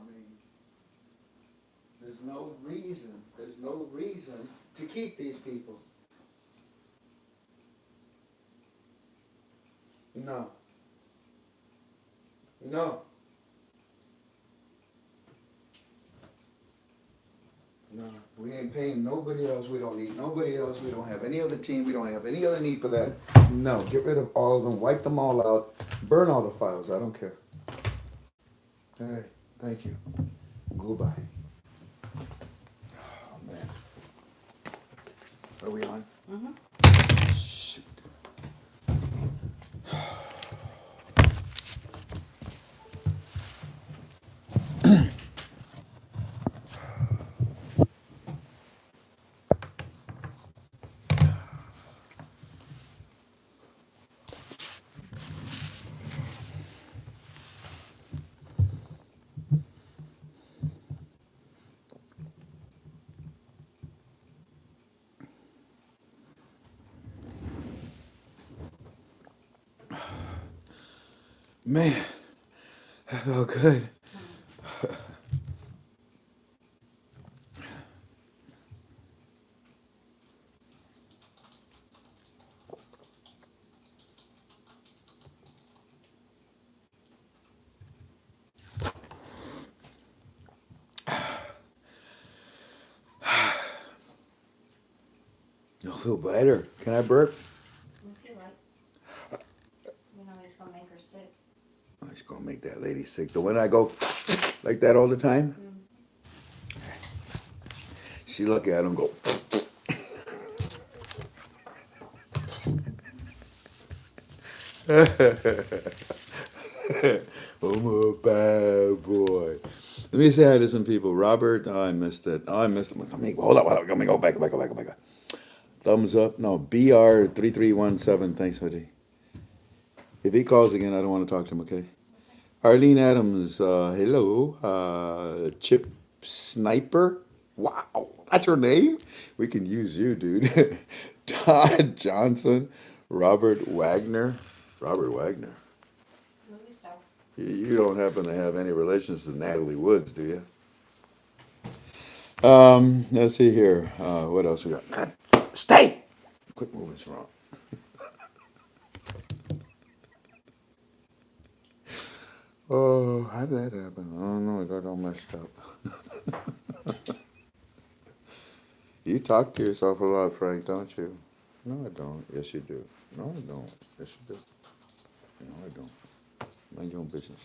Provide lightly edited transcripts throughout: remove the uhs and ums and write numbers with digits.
mean, there's no reason to keep these people. No. No. No, we ain't paying nobody else. We don't need nobody else. We don't have any other team. We don't have any other need for that. No, get rid of all of them. Wipe them all out. Burn all the files. I don't care. All right. Thank you. Goodbye. Oh, man. Are we on? Shoot. Man, I felt good. I feel better. Can I burp? If you like. You know he's gonna make her sick. Oh, it's gonna make that lady sick. The one I go like that all the time. She lucky I don't go. I'm a bad boy. Let me say hi to some people. Robert, oh, I missed it. Oh, I missed it. Let me hold up. Let me go back. Thumbs up. No, BR3317. Thanks, hoodie. If he calls again, I don't want to talk to him, okay? Arlene Adams, hello. Chip Sniper. Wow, that's her name? We can use you, dude. Todd Johnson. Robert Wagner. Robert Wagner. Movie star. You don't happen to have any relations to Natalie Woods, do you? Let's see here. What else we got? God, stay! Quit moving, wrong. Oh, how did that happen? I don't know. I got all messed up. You talk to yourself a lot, Frank, don't you? No, I don't. Yes, you do. No, I don't. Yes, you do. No, I don't. Mind your own business.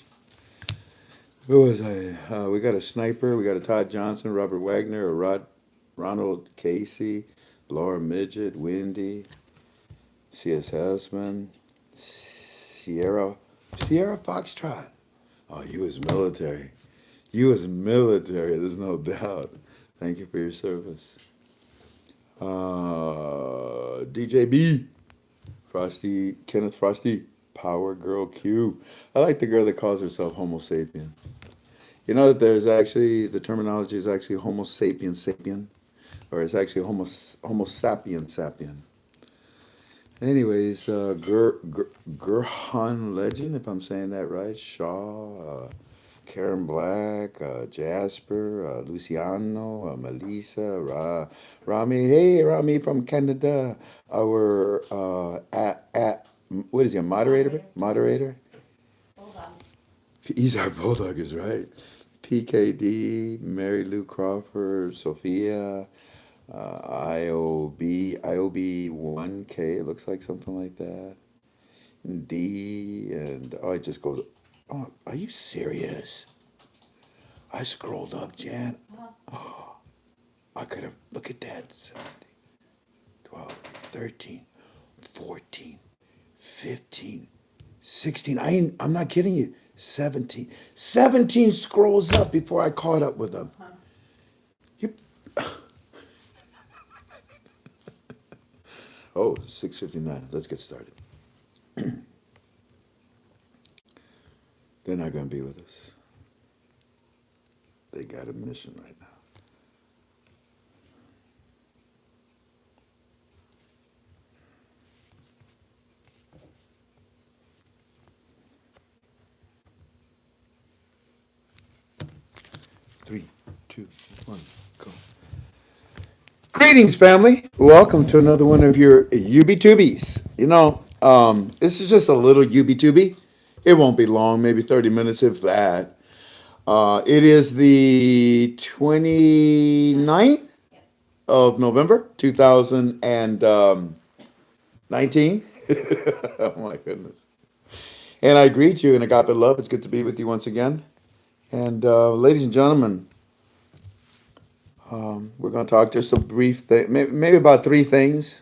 Who was I? We got a sniper. We got a Todd Johnson, Robert Wagner, a Ronald Casey, Laura Midget, Wendy, C.S. Hessman, Sierra Foxtrot. Oh, you was military. You was military. There's no doubt. Thank you for your service. DJB, Frosty, Kenneth Frosty, Power Girl Q. I like the girl that calls herself Homo sapien. You know that there's actually, the terminology is actually Homo sapien sapien, or it's actually Homo sapien sapien. Anyways, Gurhan Legend, if I'm saying that right, Shaw, Karen Black, Jasper, Luciano, Melissa, Rami. Hey, Rami from Canada. Our what is he? A moderator? Moderator. Bulldogs. He's our bulldog, is right. PKD, Mary Lou Crawford, Sophia, IOB 1K. It looks like something like that. D and oh, it just goes. Oh, are you serious? I scrolled up, Jan. Oh, I could have. Look at that. 12, 13, 14, 15, 16. I'm not kidding you. 17. 17 scrolls up before I caught up with them. You, oh, 6:59. Let's get started. They're not going to be with us. They got a mission right now. 3, 2, 1, go. Greetings, family. Welcome to another one of your UB2Bs. This is just a little UB2B. It won't be long, maybe 30 minutes, if that. It is the 29th Yep. of November, 2019. Oh my goodness. And I greet you in agape love. It's good to be with you once again. And ladies and gentlemen, we're going to talk just a brief thing, maybe about three things.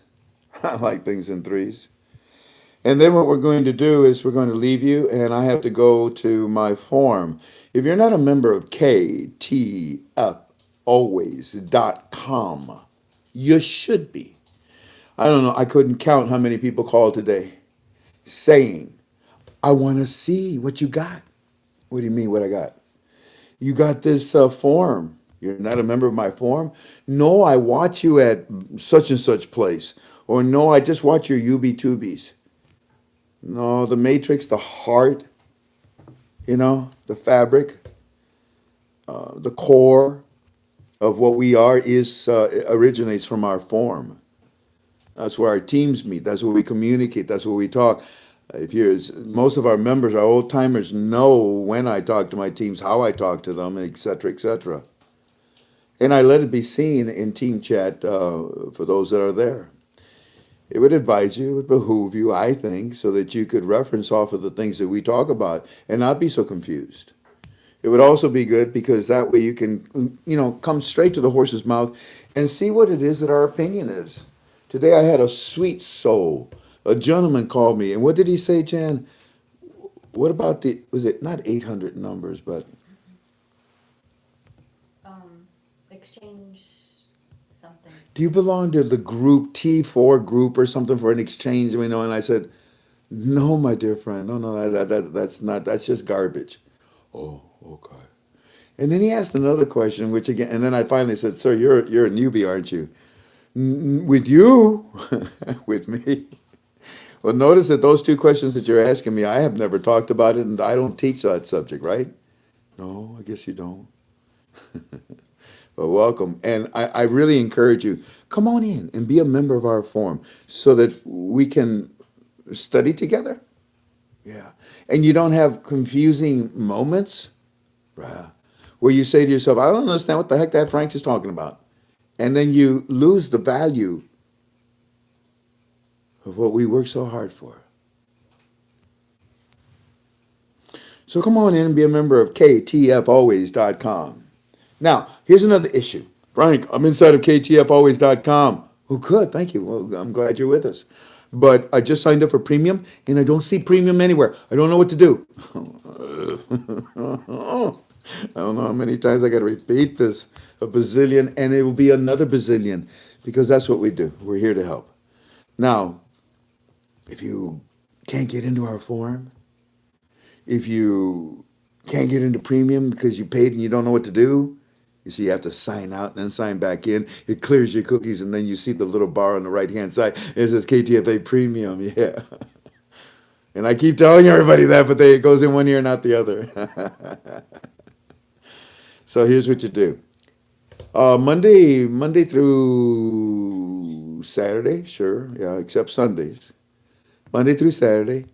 I like things in threes. And then what we're going to do is we're going to leave you, and I have to go to my forum. If you're not a member of KTFalways.com, you should be. I don't know, I couldn't count how many people called today saying, I want to see what you got. What do you mean, what I got? You got this forum. You're not a member of my forum? No, I watch you at such and such place. Or no, I just watch your UB2Bs. No, the matrix, the heart, the fabric, the core of what we are originates from our form. That's where our teams meet. That's where we communicate. That's where we talk. Most of our members, our old timers, know when I talk to my teams, how I talk to them, et cetera, et cetera. And I let it be seen in team chat for those that are there. It would advise you, it would behoove you, I think, so that you could reference off of the things that we talk about and not be so confused. It would also be good because that way you can, come straight to the horse's mouth and see what it is that our opinion is. Today I had a sweet soul. A gentleman called me, and what did he say, Jan? What about was it not 800 numbers, but Exchange something. do you belong to the group T4 group or something for an exchange? And I said, no, my dear friend, no, that's just garbage. Oh, okay. And then he asked another question, which again, and then I finally said, sir, you're a newbie, aren't you? With you, with me. Well, notice that those two questions that you're asking me, I have never talked about it, and I don't teach that subject, right? No, I guess you don't. Well, welcome. And I really encourage you, come on in and be a member of our forum so that we can study together. Yeah. And you don't have confusing moments, right, where you say to yourself, I don't understand what the heck that Frank is talking about. And then you lose the value of what we work so hard for. So come on in and be a member of KTFalways.com. Now, here's another issue. Frank, I'm inside of KTFalways.com. Oh, good. Thank you. Well, I'm glad you're with us. But I just signed up for premium, and I don't see premium anywhere. I don't know what to do. I don't know how many times I got to repeat this. A bazillion, and it will be another bazillion, because that's what we do. We're here to help. Now, if you can't get into our forum, if you can't get into premium because you paid and you don't know what to do, you see, you have to sign out and then sign back in. It clears your cookies, and then you see the little bar on the right-hand side. It says KTFA Premium, yeah. And I keep telling everybody that, but it goes in one ear and out the other. So here's what you do. Monday through Saturday, sure, yeah, except Sundays. Monday through Saturday,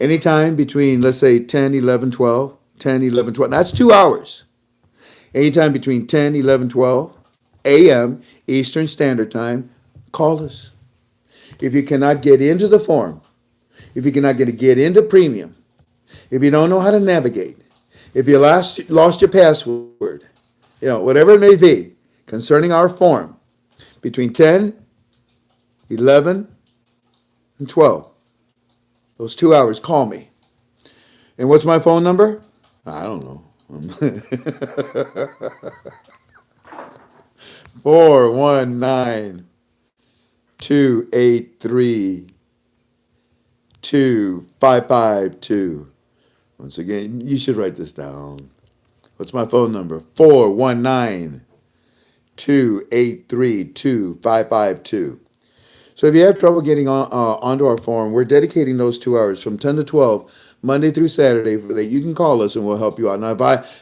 anytime between, let's say, 10, 11, 12, 10, 11, 12. That's 2 hours. Anytime between 10, 11, 12 a.m. Eastern Standard Time, call us. If you cannot get into the forum, if you cannot get into premium, if you don't know how to navigate, if you lost your password, whatever it may be, concerning our forum, between 10, 11, and 12, those 2 hours, call me. And what's my phone number? I don't know. 419-283-2552. Once again, you should write this down. What's my phone number? 419-283-2552. So if you have trouble getting onto our forum, we're dedicating those 2 hours from 10 to 12, Monday through Saturday. That you can call us and we'll help you out. Now, if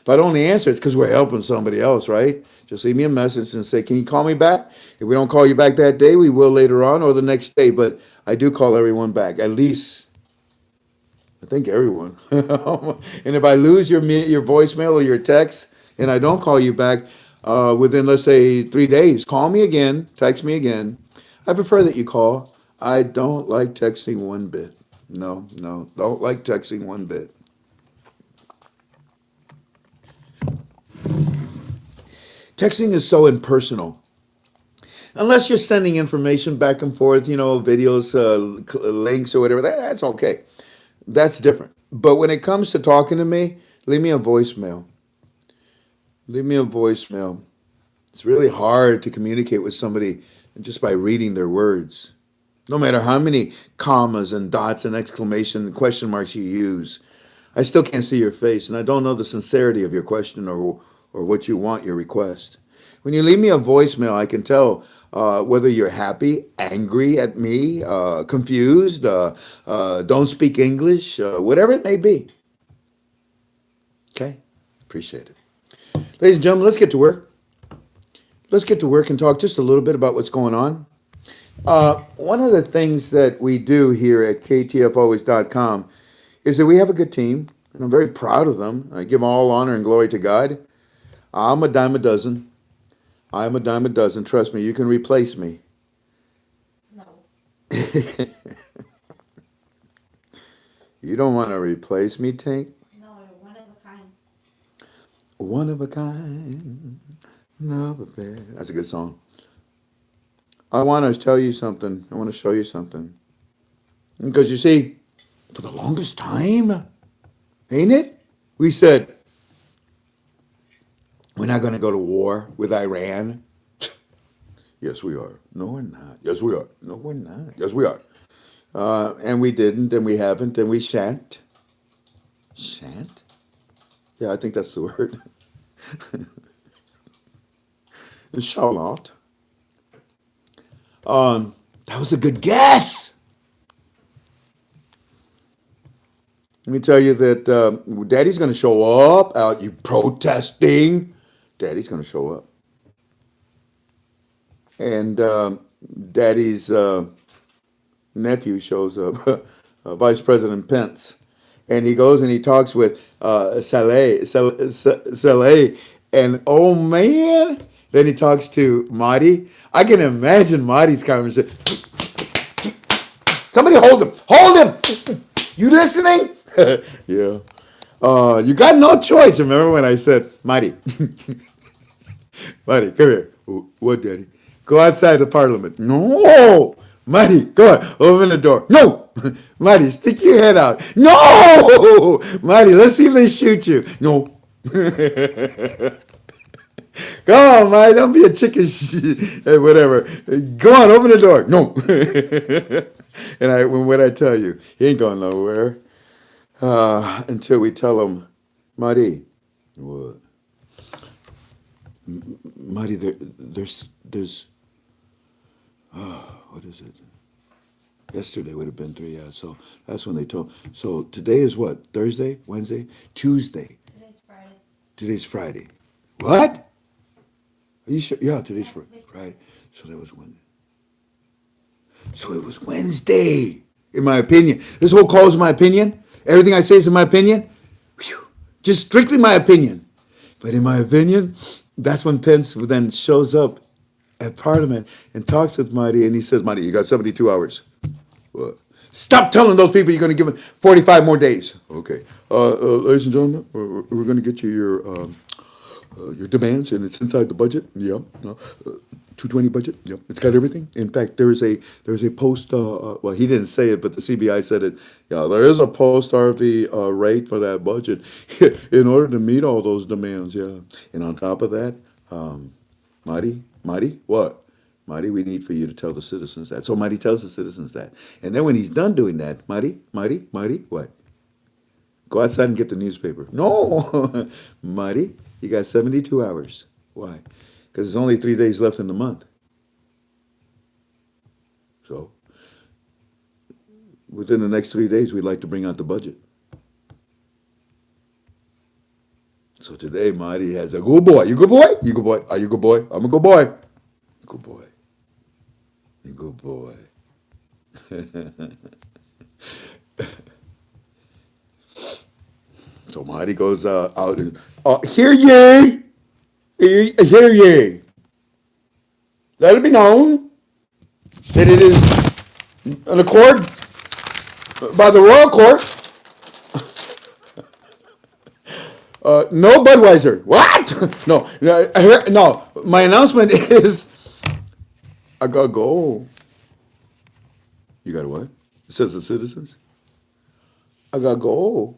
I don't answer, it's because we're helping somebody else, right? Just leave me a message and say, "Can you call me back?" If we don't call you back that day, we will later on or the next day. But I do call everyone back, at least I think everyone. And if I lose your voicemail or your text and I don't call you back within, let's say, 3 days, call me again, text me again. I prefer that you call. I don't like texting one bit. No, no, don't like texting one bit. Texting is so impersonal. Unless you're sending information back and forth, videos, links or whatever, that's okay. That's different. But when it comes to talking to me, leave me a voicemail. Leave me a voicemail. It's really hard to communicate with somebody just by reading their words. No matter how many commas and dots and exclamation and question marks you use, I still can't see your face and I don't know the sincerity of your question or what you want, your request. When you leave me a voicemail, I can tell whether you're happy, angry at me, confused, don't speak English, whatever it may be. Okay? Appreciate it. Ladies and gentlemen, let's get to work. Let's get to work and talk just a little bit about what's going on. One of the things that we do here at ktfalways.com is that we have a good team, and I'm very proud of them. I give all honor and glory to God. I'm a dime a dozen. I'm a dime a dozen. Trust me, you can replace me. No. You don't want to replace me, Tank? No, you're one of a kind. One of a kind, love affair. That's a good song. I want to tell you something. I want to show you something. Because you see, for the longest time, ain't it? We said, we're not going to go to war with Iran. Yes, we are. No, we're not. Yes, we are. No, we're not. Yes, we are. And we didn't, and we haven't, and we shan't. Shan't? Yeah, I think that's the word. Shall not. That was a good guess. Let me tell you that Daddy's going to show up out you protesting. Daddy's going to show up. And Daddy's nephew shows up, Vice President Pence. And he goes and he talks with Saleh, and oh man, then he talks to Marty. I can imagine Marty's conversation. Somebody hold him. Hold him. You listening? Yeah. You got no choice. Remember when I said, Marty, Marty, come here. What, Daddy? Go outside the parliament. No. Marty, go on. Open the door. No. Marty, stick your head out. No. Marty, let's see if they shoot you. No. Go on, Marty. Don't be a chicken whatever. Go on, open the door. No. And what I tell you, he ain't going nowhere until we tell him, Marty, what? Marty, there's what is it? Yesterday would have been 3, yeah. So that's when they told. So today is what? Thursday? Wednesday? Tuesday. Today's Friday. Today's Friday. What? Are you sure? Yeah, today's Friday. So that was Wednesday. So it was Wednesday, in my opinion. This whole call is my opinion. Everything I say is in my opinion. Whew. Just strictly my opinion. But in my opinion, that's when Pence then shows up at Parliament and talks with Marty, and he says, Marty, you got 72 hours. What? Stop telling those people you're going to give them 45 more days. Okay. Ladies and gentlemen, we're going to get you your demands, and it's inside the budget. Yep. 220 budget. Yep. It's got everything. In fact, there's a post. Well, he didn't say it, but the CBI said it. Yeah, there is a post RV rate for that budget in order to meet all those demands. Yeah. And on top of that, Marty, what? Marty, we need for you to tell the citizens that. So Marty tells the citizens that. And then when he's done doing that, Marty, what? Go outside and get the newspaper. No, Marty, you got 72 hours. Why? Because there's only 3 days left in the month. So within the next 3 days, we'd like to bring out the budget. So today, Marty has a good boy. You good boy? You good boy? Are you good boy? I'm a good boy. Good boy. You good boy. So Marty goes out and, hear ye, hear ye. Let it be known that it is an accord by the royal court. No Budweiser. What? No, no. My announcement is I gotta go. You got what? It says the citizens. I gotta go.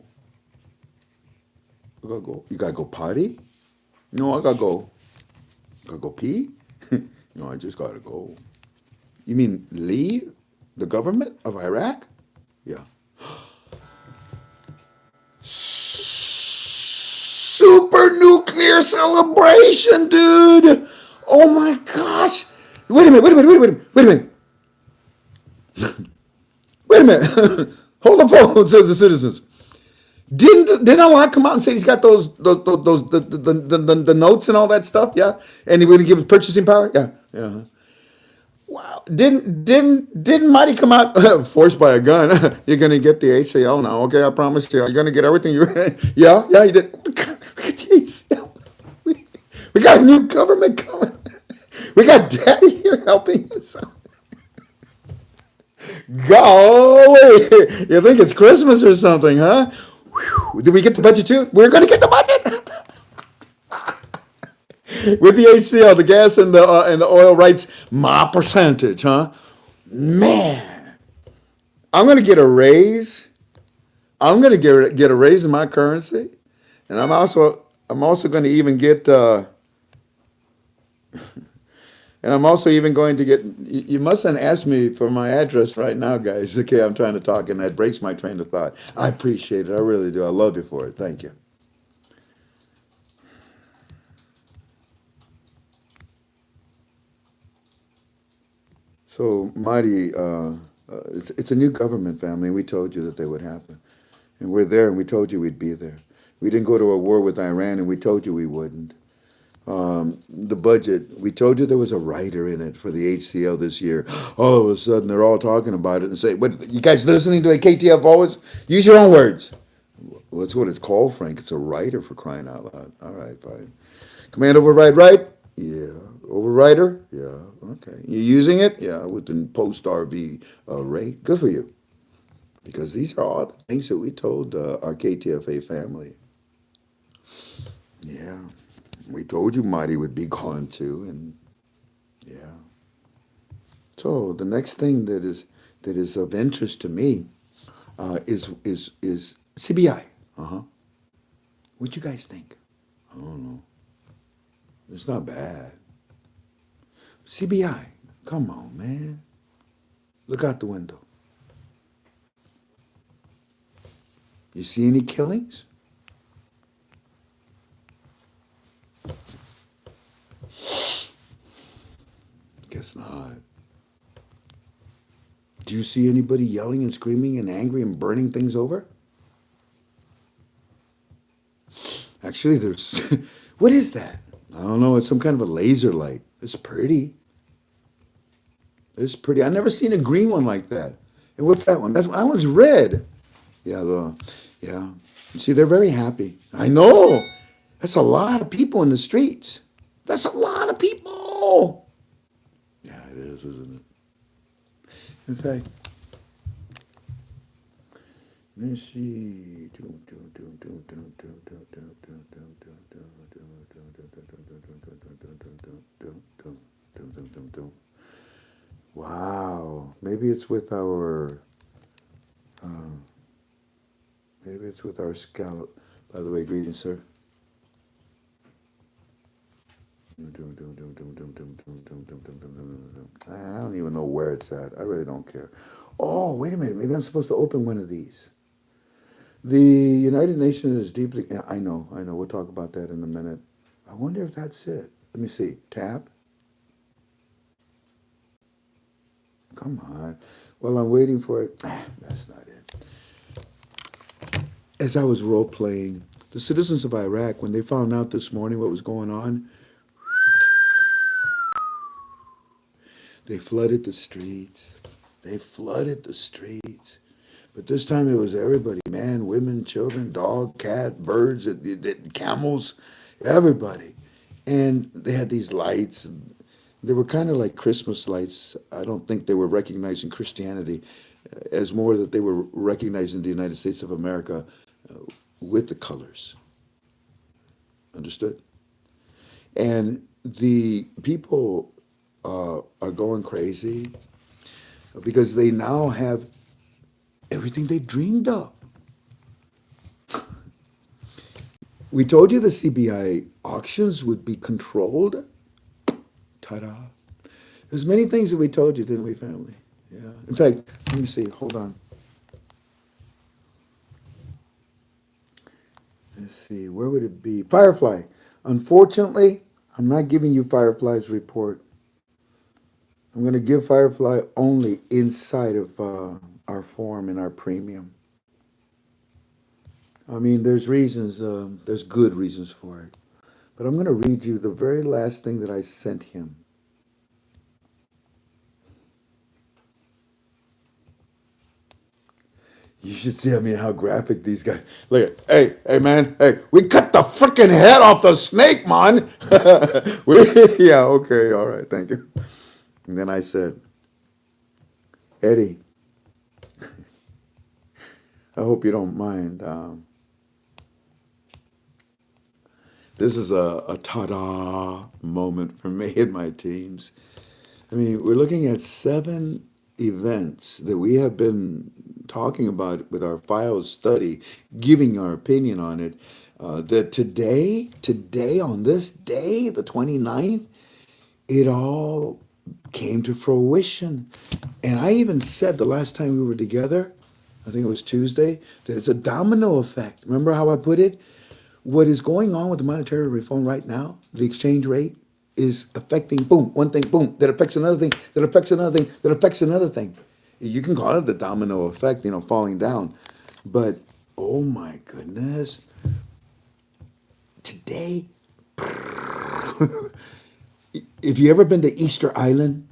I gotta go. You gotta go potty? No, I gotta go. Gotta go pee? No, I just gotta go. You mean leave the government of Iraq? Yeah. Super nuclear celebration, dude! Oh my gosh! Wait a minute, wait a minute, wait a minute, wait a minute. Wait a minute. Hold the phone, says the citizens. Didn't Allah come out and say he's got those the notes and all that stuff? Yeah, and he would give us purchasing power. Yeah, yeah. Wow. Didn't Marty come out forced by a gun? You're gonna get the HCL now. Okay, I promise you. You're gonna get everything you. Yeah, yeah, he did. Look at the HCL. We got a new government coming. We got Daddy here helping us out. Golly, you think it's Christmas or something, huh? Whew. Did we get the budget too? We're gonna get the budget. With the HCL, the gas and the oil rights, my percentage, huh? Man, I'm gonna get a raise. I'm gonna get a raise in my currency, and I'm also going to even get. And I'm also even going to get. You mustn't ask me for my address right now, guys. Okay, I'm trying to talk, and that breaks my train of thought. I appreciate it. I really do. I love you for it. Thank you. So, Marty, it's a new government family, and we told you that they would happen. And we're there, and we told you we'd be there. We didn't go to a war with Iran, and we told you we wouldn't. The budget, we told you there was a writer in it for the HCL this year. All of a sudden, they're all talking about it and say, "What, you guys listening to a KTF always? Use your own words." Well, that's what it's called, Frank. It's a writer, for crying out loud. All right, fine. Command override right? Yeah. Overrider? Yeah. Okay. You using it? Yeah, with the post RV rate. Good for you. Because these are all the things that we told our KTFA family. Yeah. We told you Marty would be gone too, and yeah. So the next thing that is of interest to me is CBI. Uh-huh. What you guys think? I don't know. It's not bad. CBI. Come on, man. Look out the window. You see any killings? Guess not. Do you see anybody yelling and screaming and angry and burning things over? Actually, there's. What is that? I don't know. It's some kind of a laser light. It's pretty. It's pretty. I've never seen a green one like that. And what's that one? That one's red. Yeah, yeah. You see, they're very happy. I know. That's a lot of people in the streets. That's a lot of people. Yeah, it is, isn't it? In fact, let me see. Wow. Maybe it's with our scout. By the way, greetings, sir. I don't even know where it's at. I really don't care. Oh, wait a minute. Maybe I'm supposed to open one of these. The United Nations is deeply. Yeah, I know. We'll talk about that in a minute. I wonder if that's it. Let me see. Tab. Come on. Well, I'm waiting for it. That's not it. As I was role playing The citizens of Iraq, when they found out this morning what was going on, they flooded the streets. They flooded the streets. But this time it was everybody, man, women, children, dog, cat, birds, camels, everybody. And they had these lights. They were kind of like Christmas lights. I don't think they were recognizing Christianity as more that they were recognizing the United States of America with the colors. Understood? And the people are going crazy because they now have everything they dreamed of. We told you the CBI auctions would be controlled. Ta-da. There's many things that we told you, didn't we, family? Yeah. In fact, let me see. Hold on. Let's see. Where would it be? Firefly. Unfortunately, I'm not giving you Firefly's report. I'm going to give Firefly only inside of our form and our premium. I mean, there's reasons, there's good reasons for it. But I'm going to read you the very last thing that I sent him. You should see, I mean, how graphic these guys. Look at, hey, man, hey, we cut the freaking head off the snake, man. Yeah, okay, all right, thank you. And then I said, Eddie, I hope you don't mind. This is a ta-da moment for me and my teams. I mean, we're looking at 7 events that we have been talking about with our files study, giving our opinion on it, that today, on this day, the 29th, it all came to fruition. And I even said the last time we were together, I think it was Tuesday, that it's a domino effect. Remember how I put it? What is going on with the monetary reform right now, the exchange rate, is affecting, boom, one thing, boom, that affects another thing, that affects another thing, that affects another thing. You can call it the domino effect, falling down. But, oh my goodness, today, if you ever been to Easter Island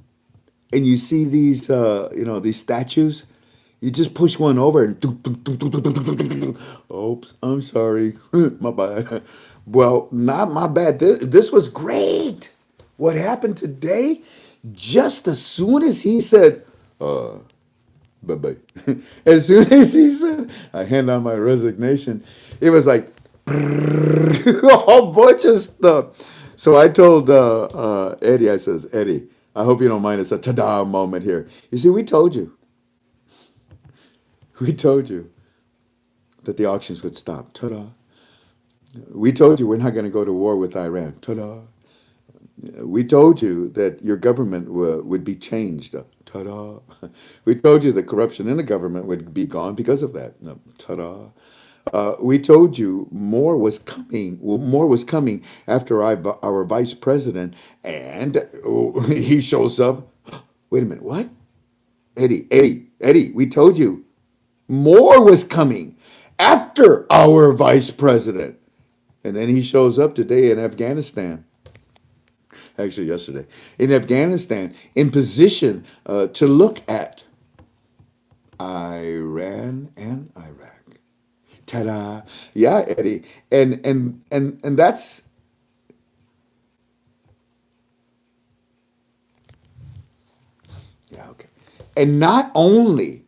and you see these, these statues, you just push one over and oops, I'm sorry, my bad. Well, not my bad. This was great. What happened today? Just as soon as he said, bye-bye. As soon as he said, I hand on my resignation, it was like a whole bunch of stuff. So I told Eddie, I says, Eddie, I hope you don't mind. It's a ta-da moment here. You see, we told you. We told you that the auctions would stop. Ta-da. We told you we're not going to go to war with Iran. Ta-da. We told you that your government would be changed. Ta-da. We told you the corruption in the government would be gone because of that. Ta-da. We told you more was coming. More was coming after our vice president, and he shows up. Wait a minute, what? Eddie, we told you more was coming after our vice president. And then he shows up today in Afghanistan. Actually, yesterday. In Afghanistan, in position to look at Iran and Iraq. Ta-da. Yeah, Eddie. And that's yeah, okay. And not only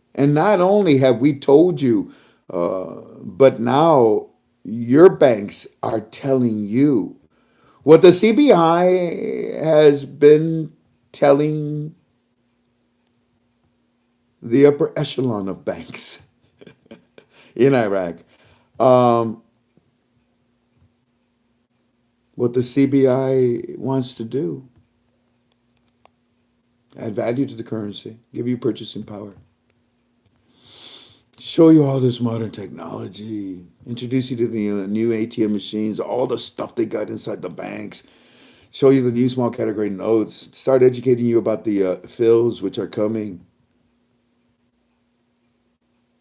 have we told you, but now your banks are telling you what the CBI has been telling the upper echelon of banks in Iraq. Um, what the CBI wants to do, add value to the currency, give you purchasing power, show you all this modern technology, introduce you to the new ATM machines, all the stuff they got inside the banks, show you the new small category notes, start educating you about the fills which are coming.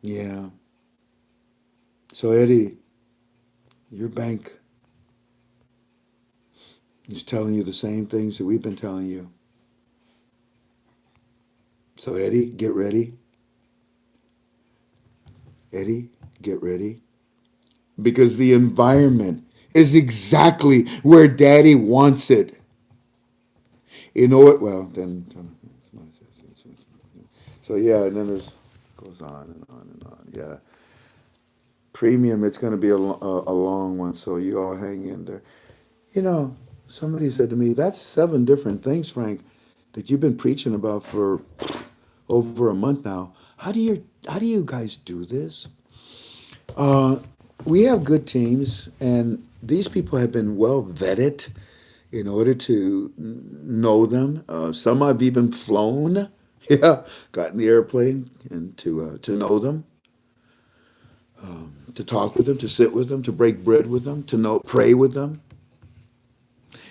Yeah. So Eddie, Your bank is telling you the same things that we've been telling you. So, Eddie, get ready. Eddie, get ready. Because the environment is exactly where Daddy wants it. You know what? Well, then. So, yeah, and then there's goes on and on and on. Yeah. Premium, it's going to be a long one, so you all hang in there. You know, somebody said to me, that's 7 different things, Frank, that you've been preaching about for over a month now. How do you guys do this? Uh, we have good teams, and these people have been well vetted in order to know them. Some I've even flown, yeah, got in the airplane and to know them, to talk with them, to sit with them, to break bread with them, to know, pray with them.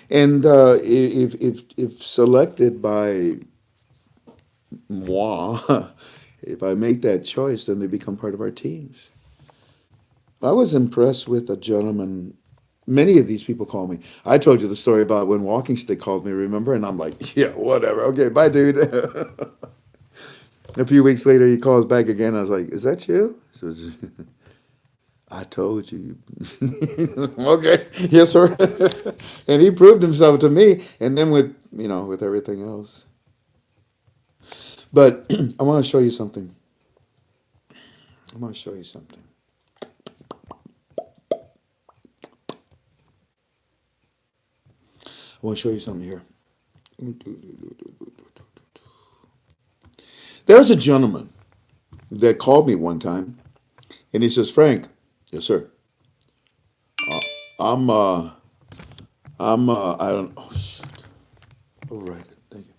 And if selected by moi, if I make that choice, then they become part of our teams. I was impressed with a gentleman. Many of these people call me. I told you the story about when Walking Stick called me, remember? And I'm like, yeah, whatever. Okay, bye, dude. A few weeks later, he calls back again. I was like, is that you? He says, I told you. Okay, yes, sir. And he proved himself to me. And then with everything else. But I want to show you something. I want to show you something. I want to show you something here. There's a gentleman that called me one time, and he says, Frank, yes, sir. I'm, I don't, oh, shit. Oh, right. Thank you.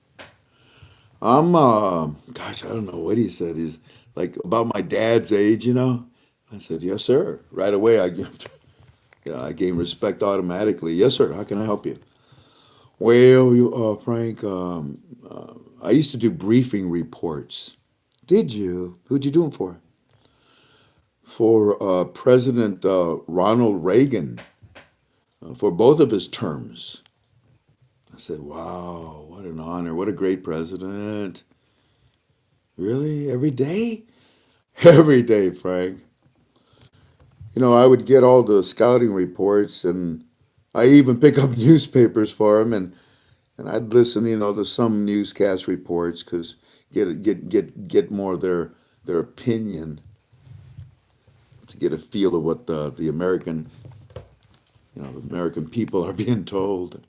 Gosh, I don't know what he said. He's like about my dad's age. I said, yes, sir. Right away, yeah, I gained respect automatically. Yes, sir. How can I help you? Well, Frank, I used to do briefing reports. Did you? Who'd you do them for? For President Ronald Reagan, for both of his terms. I said, wow, what an honor. What a great president. Really? Every day? Every day, Frank. I would get all the scouting reports, and I even pick up newspapers for him, and I'd listen, to some newscast reports because get more of their opinion, to get a feel of what the American people are being told.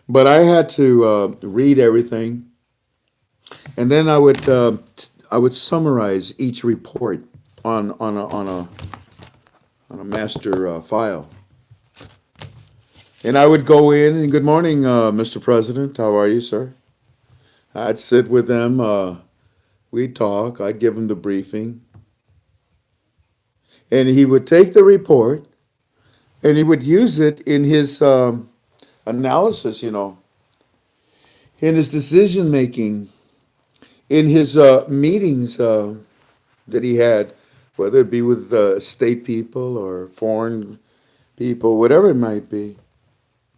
But I had to read everything, and then I would summarize each report on a master file. And I would go in and, good morning, Mr. President. How are you, sir? I'd sit with them. We'd talk. I'd give him the briefing. And he would take the report and he would use it in his analysis, in his decision making, in his meetings that he had, whether it be with state people or foreign people, whatever it might be,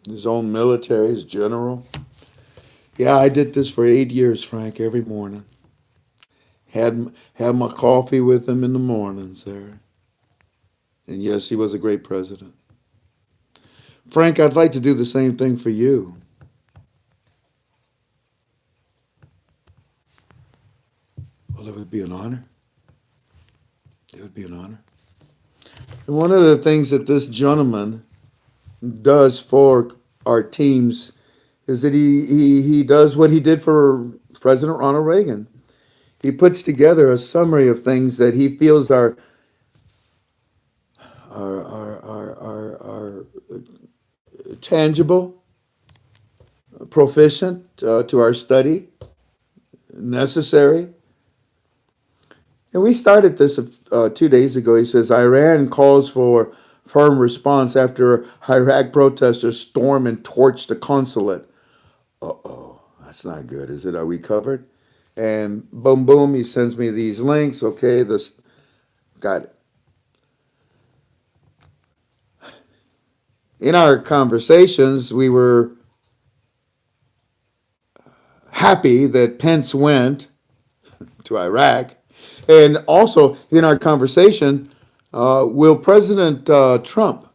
his own military, his general. Yeah, I did this for 8 years, Frank, every morning. Had my coffee with him in the mornings there. And yes, he was a great president. Frank, I'd like to do the same thing for you. Well, it would be an honor. It would be an honor. And one of the things that this gentleman does for our teams is that he does what he did for President Ronald Reagan. He puts together a summary of things that he feels are tangible, proficient to our study, necessary. And we started this 2 days ago. He says, Iran calls for firm response after Iraq protesters storm and torch the consulate. Uh-oh, that's not good, is it? Are we covered? And boom, boom, he sends me these links. Okay, got it. in our conversations, we were happy that Pence went to Iraq. And also in our conversation, will President Trump,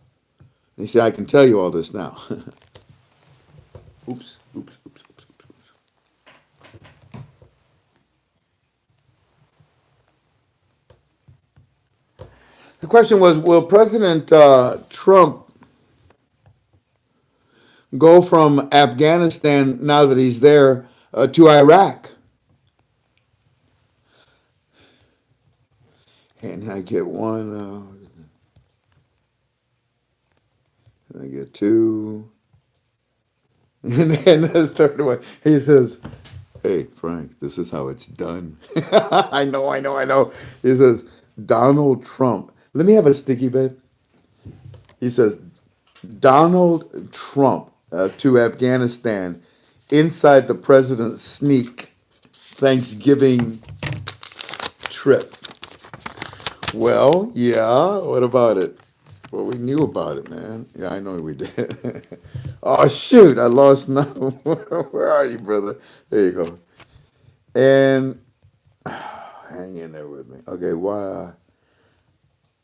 you see, I can tell you all this now. Oops, oops, oops, oops. The question was, will President Trump go from Afghanistan, now that he's there, to Iraq? And I get one, I get two, and then the third one, he says, hey, Frank, this is how it's done. I know, I know, I know. He says, Donald Trump. Let me have a sticky, babe. He says, Donald Trump to Afghanistan inside the president's sneak Thanksgiving trip. Well, yeah, what about it? Well, we knew about it, man. Yeah, I know we did. Oh, shoot, I lost now. Where are you, brother? There you go. And hang in there with me. Okay, why?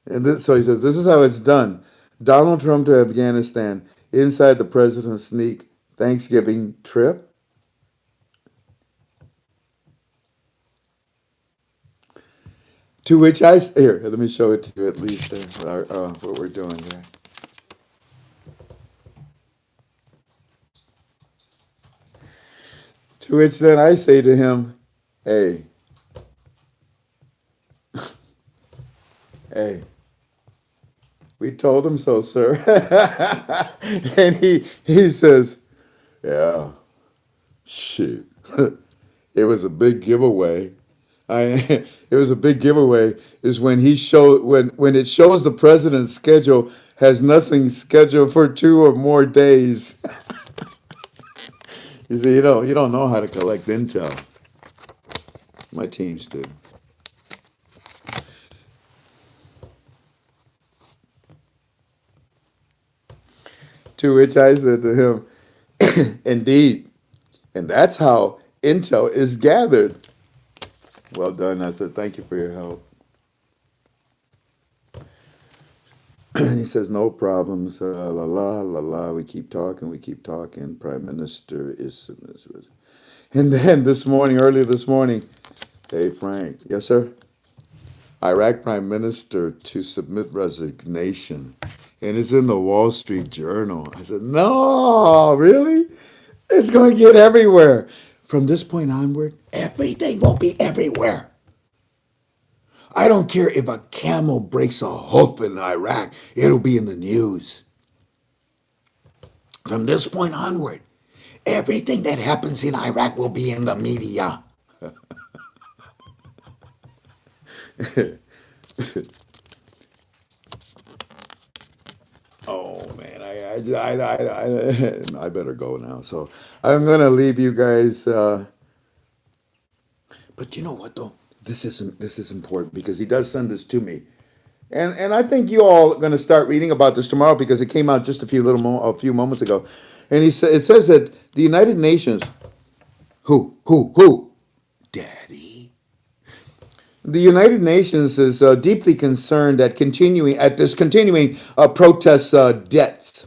And this, so he says, this is how it's done. Donald Trump to Afghanistan inside the president's sneak Thanksgiving trip. To which here, let me show it to you at least, what we're doing here. To which then I say to him, hey, hey, we told him so, sir. And he says, yeah, shoot, it was a big giveaway. It was a big giveaway is when when it shows the president's schedule has nothing scheduled for 2 or more days. You see, you don't know how to collect intel. My teams do. To which I said to him, indeed, and that's how intel is gathered. Well done. I said, thank you for your help. And he says, no problems. La la la la. We keep talking. Prime Minister is. And then earlier this morning, hey, Frank. Yes, sir? Iraq Prime Minister to submit resignation. And it's in the Wall Street Journal. I said, no, really? It's going to get everywhere. From this point onward, everything will be everywhere. I don't care if a camel breaks a hoof in Iraq, it'll be in the news. From this point onward, everything that happens in Iraq will be in the media. Oh man, I better go now. So I'm gonna leave you guys. But you know what though? This is important because he does send this to me, and I think you all are gonna start reading about this tomorrow because it came out just a few moments ago, and it says that the United Nations, who, Daddy. The United Nations is deeply concerned at continuing protest deaths.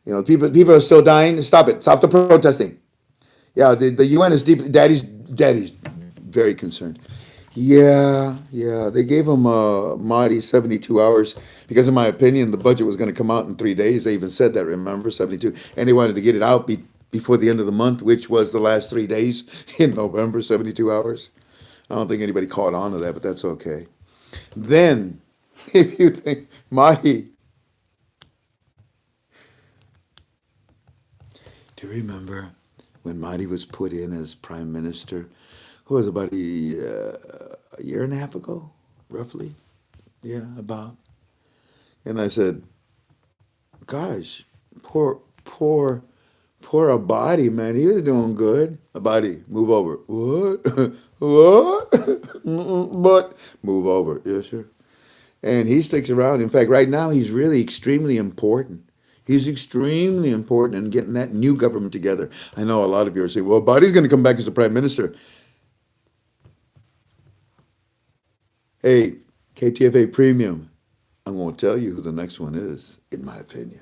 You know, people are still dying. Stop it. Stop the protesting. Yeah, the UN is deeply. Daddy's very concerned. Yeah. They gave him Mahdi 72 hours because, in my opinion, the budget was going to come out in 3 days. They even said that. Remember, 72, and they wanted to get it out before the end of the month, which was the last 3 days in November. 72 hours. I don't think anybody caught on to that, but that's okay. Then, if you think Mahdi, do you remember when Mahdi was put in as prime minister? Who was about a year and a half ago, roughly? Yeah, about. And I said, gosh, poor Abadi, man. He was doing good. Abadi, move over. What? What? But move over. Yes, sir. And he sticks around. In fact, right now he's really extremely important. He's extremely important in getting that new government together. I know a lot of you are saying, well, Body's going to come back as the prime minister. Hey, KTFA Premium, I'm going to tell you who the next one is, in my opinion.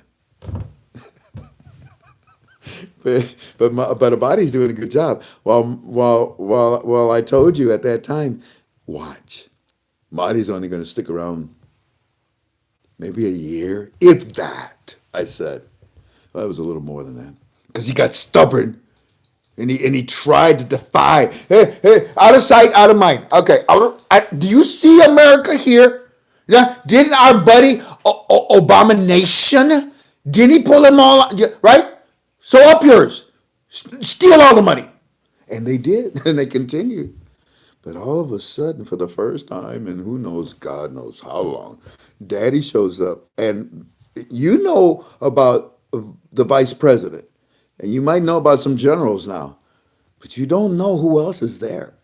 But Abadi's doing a good job. While I told you at that time, watch. Mahdi's only going to stick around maybe a year, if that. I said. Well, that was a little more than that because he got stubborn and he tried to defy. Hey, out of sight, out of mind. Okay, do you see America here? Yeah, didn't our buddy Obama Nation? Didn't he pull them all? Right. So up yours, steal all the money, and they did, and they continued. But all of a sudden, for the first time, and who knows, God knows how long, Daddy shows up. And you know about the vice president, and you might know about some generals now, but you don't know who else is there.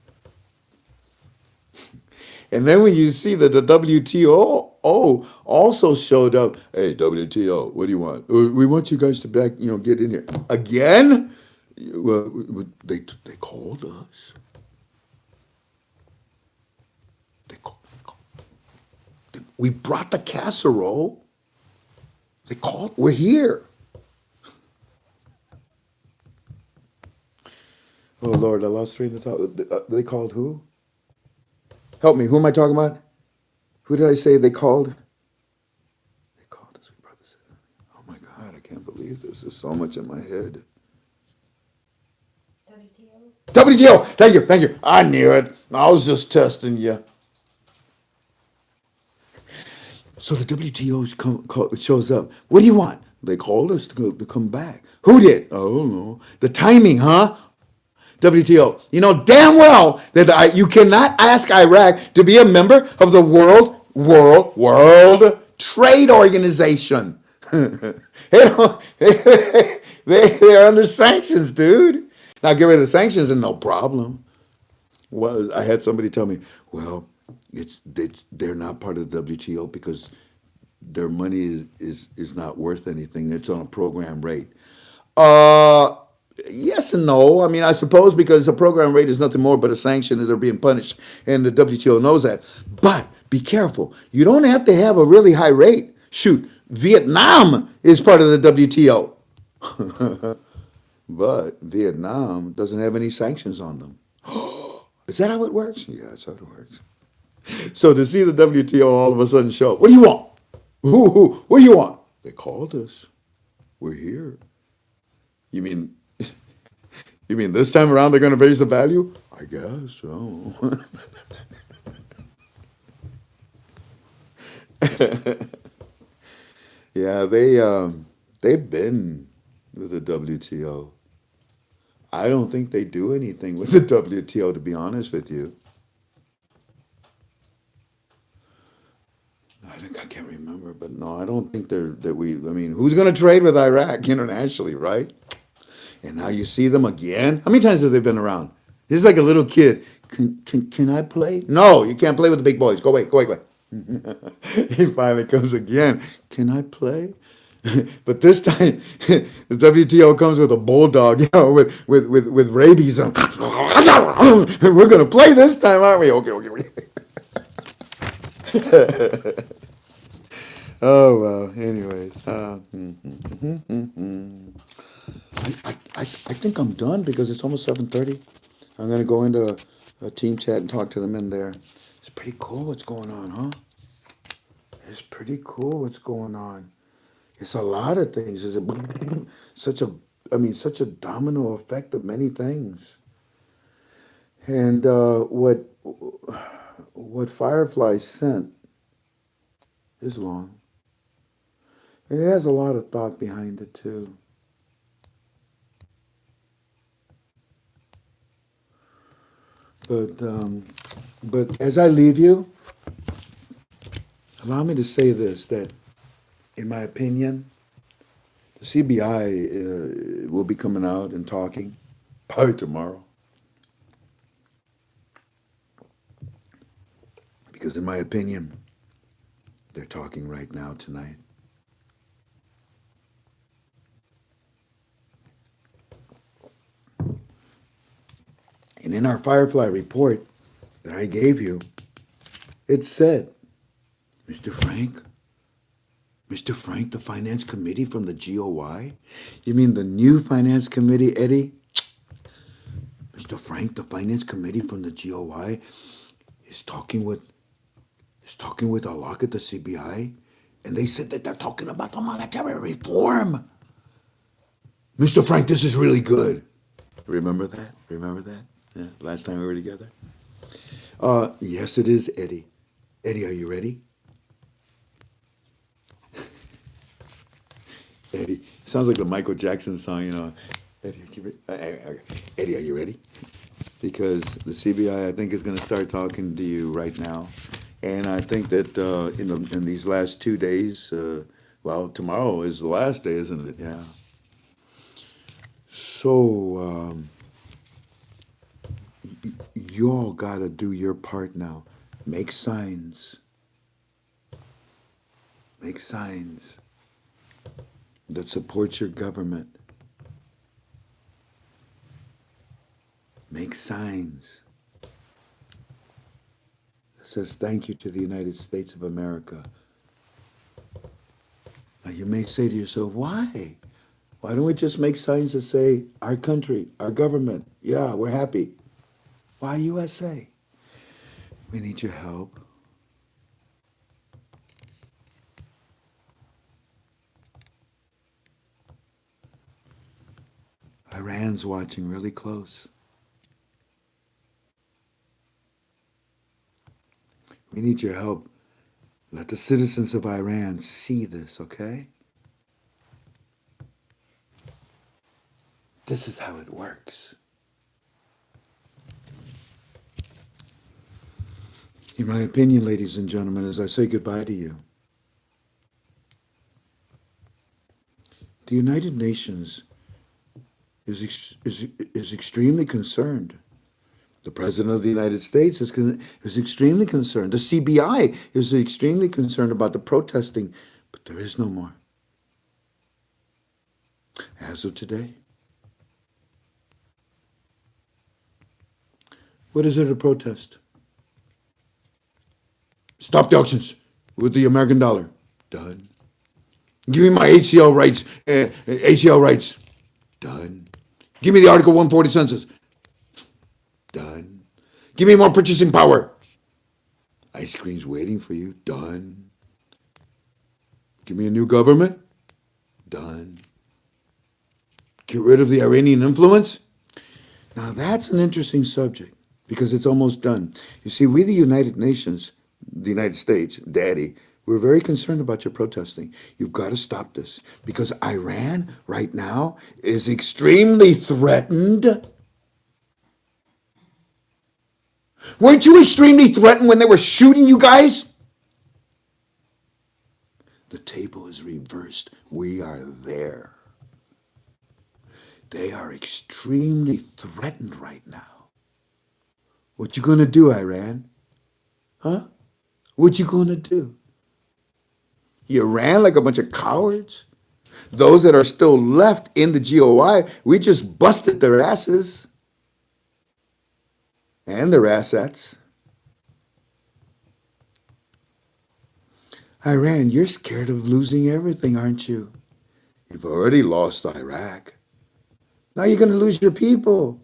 And then when you see that the WTO also showed up, hey, WTO, what do you want? We want you guys to get in here. Again? Well, they called us. We brought the casserole. They called. We're here. Oh Lord, I lost train of thought. They called who? Help me. Who am I talking about? Who did I say they called? They called us. We brought this. Oh my God, I can't believe this. There's so much in my head. WTO. WTO. Thank you. I knew it. I was just testing you. So the WTO shows up. What do you want? They called us to come back. Who did? Oh, no. The timing, huh? WTO. You know damn well that you cannot ask Iraq to be a member of the World Trade Organization. They're under sanctions, dude. Now get rid of the sanctions and no problem. Well, I had somebody tell me, well, they're not part of the WTO because their money is not worth anything. It's on a program rate. Yes and no. I mean, I suppose because a program rate is nothing more but a sanction that they're being punished, and the WTO knows that. But be careful. You don't have to have a really high rate. Shoot, Vietnam is part of the WTO. But Vietnam doesn't have any sanctions on them. Is that how it works? Yeah, that's how it works. So to see the WTO all of a sudden show up, what do you want? What do you want? They called us. We're here. You mean this time around they're going to raise the value? I guess so. Yeah, they've been with the WTO. I don't think they do anything with the WTO, to be honest with you. I can't remember, but no, I don't think I mean, who's going to trade with Iraq internationally, right? And now you see them again. How many times have they been around? This is like a little kid. Can I play? No, you can't play with the big boys. Go away. He finally comes again. Can I play? But this time, the WTO comes with a bulldog, with rabies. And we're gonna play this time, aren't we? Okay. Oh well. Anyways, I think I'm done because it's almost 7:30. I'm gonna go into a team chat and talk to them in there. It's pretty cool what's going on, huh? It's pretty cool what's going on. It's a lot of things. It's such a domino effect of many things. And what Firefly sent is long, and it has a lot of thought behind it too. But as I leave you, allow me to say this: that, in my opinion, the CBI will be coming out and talking probably tomorrow. Because in my opinion, they're talking right now tonight. And in our Firefly report that I gave you, it said, Mr. Frank, the finance committee from the GOI? You mean the new finance committee, Eddie? Mr. Frank, the finance committee from the GOI is talking with Alok at the CBI, and they said that they're talking about the monetary reform. Mr. Frank, this is really good. Remember that? Remember that? Yeah, last time we were together? Yes, it is, Eddie. Eddie, are you ready? Eddie, sounds like the Michael Jackson song, you know. Eddie, Eddie, are you ready? Because the CBI, I think, is going to start talking to you right now, and I think that in these last 2 days, well, tomorrow is the last day, isn't it? Yeah. So you all got to do your part now. Make signs. Make signs that support your government. Make signs that says thank you to the United States of America. Now you may say to yourself, why? Why don't we just make signs that say our country, our government, yeah, we're happy. Why USA? We need your help. Iran's watching really close. We need your help. Let the citizens of Iran see this, okay? This is how it works. In my opinion, ladies and gentlemen, as I say goodbye to you, the United Nations is extremely concerned. The President of the United States is extremely concerned. The CBI is extremely concerned about the protesting, but there is no more. As of today. What is there to protest? Stop the auctions with the American dollar. Done. Give me my ACL rights. ACL rights. Done. Give me the Article 140 census. Done. Give me more purchasing power. Ice cream's waiting for you. Done. Give me a new government. Done. Get rid of the Iranian influence. Now that's an interesting subject because it's almost done. You see, we, the United Nations, the United States, Daddy, we're very concerned about your protesting. You've got to stop this because Iran right now is extremely threatened. Weren't you extremely threatened when they were shooting you guys? The table is reversed. We are there. They are extremely threatened right now. What you gonna do, Iran? Huh? What you gonna do? You ran like a bunch of cowards? Those that are still left in the GOI, we just busted their asses. And their assets. Iran, you're scared of losing everything, aren't you? You've already lost Iraq. Now you're going to lose your people.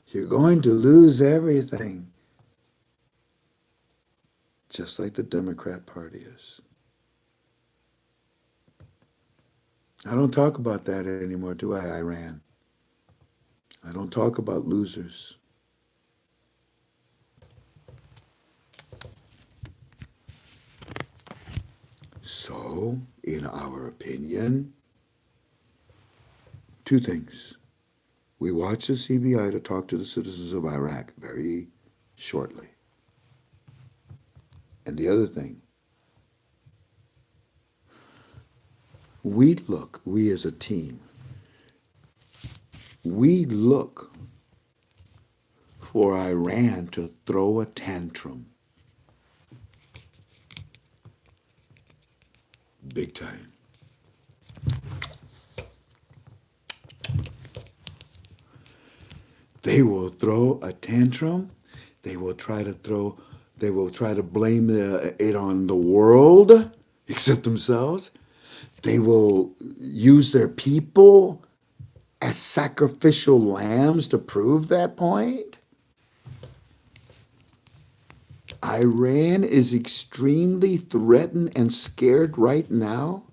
You're going to lose everything. Just like the Democrat Party is. I don't talk about that anymore, do I, Iran? I don't talk about losers. So, in our opinion, two things. We watch the CBI to talk to the citizens of Iraq very shortly. And the other thing, we as a team, we look for Iran to throw a tantrum. Big time. They will throw a tantrum. They will try to blame it on the world, except themselves. They will use their people as sacrificial lambs to prove that point. Iran is extremely threatened and scared right now.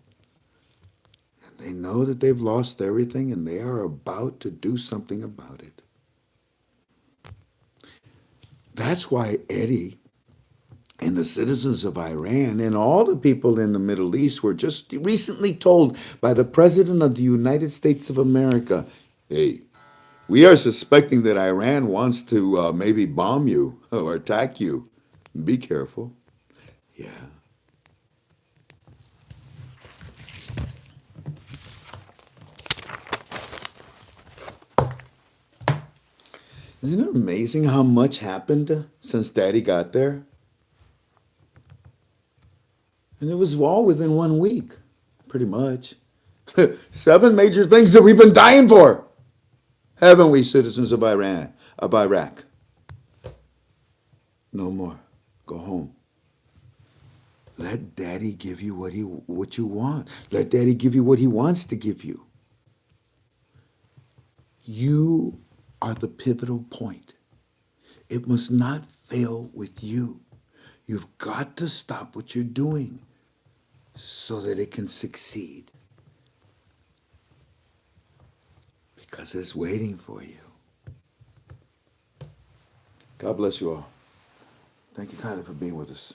They know that they've lost everything and they are about to do something about it. That's why Eddie and the citizens of Iran and all the people in the Middle East were just recently told by the President of the United States of America, hey, we are suspecting that Iran wants to maybe bomb you or attack you. Be careful. Yeah. Isn't it amazing how much happened since Daddy got there? And it was all within 1 week, pretty much. 7 major things that we've been dying for, haven't we, citizens of Iran, of Iraq? No more. Go home. Let Daddy give you what you want. Let Daddy give you what he wants to give you. You are the pivotal point. It must not fail with you. You've got to stop what you're doing so that it can succeed. Because it's waiting for you. God bless you all. Thank you kindly for being with us.